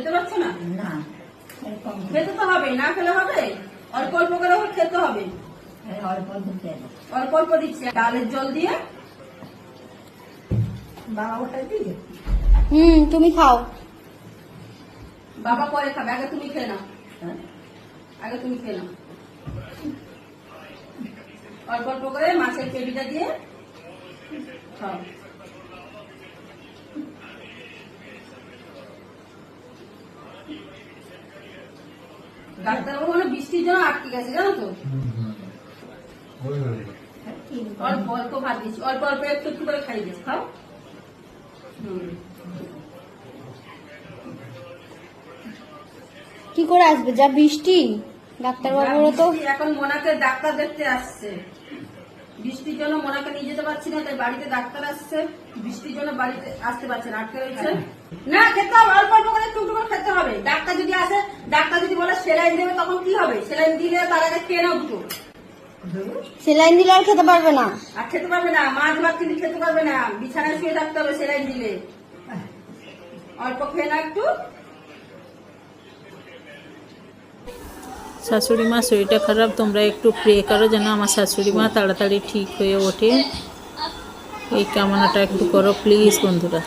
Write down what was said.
খেতে পারছো না? না, খেতে তো হবে, না খেলে হবে? অল্প অল্প করে খেতে হবে। অল্প দিতে অল্প অল্প দিচ্ছি, ডালের জল দিয়ে। বাবা ওটা দিয়ে তুমি খাও। বাবা পরে খাবে, আগে তুমি খেয়ে নাও। আগে তুমি খেয়ে নাও। অল্প অল্প করে মাছের পেটিটা দিয়ে খাও। ডাক্তারবাবু বৃষ্টির জন্য আটকে গেছে, জানো তো? অল্প অল্প ভাত দিচ্ছি, অল্প অল্প একটু একটু করে খাই দিচ্ছি, খাও। কি করে আসবে, যা বৃষ্টি। ডাক্তারবাবুরা তো এখন মোনাকে ডাক্তার দেখতে আসছে। বৃষ্টির জন্য মোনাকে নিয়ে যেতে পারছি না, তাই বাড়িতে ডাক্তার আসছে। বৃষ্টির জন্য বাড়িতে আসতে পারছে না, আটকে রয়েছে। না, খেতে হবে, অল্প অল্প করে একটু একটু করে খেতে হবে। ডাক্তার যদি আসে, ডাক্তার যদি বলে সেলাইন দেবে, তখন কি হবে? সেলাইন দিলে তার আগে খেয়ে নাও দুটো। সেলাইন দিলে আর খেতে পারবে না। আর খেতে পারবে না, মাছ ভাত কিন্তু খেতে পারবে না, বিছানায় শুয়ে থাকতে হবে সেলাইন দিলে। অল্প খেয়ে না একটু। শাশুড়ি মা শরীরটা খারাপ, তোমরা একটু প্রে করো যেন আমার শাশুড়ি মা তাড়াতাড়ি ঠিক হয়ে ওঠে। এই কামনাটা একটু করো প্লিজ বন্ধুরা।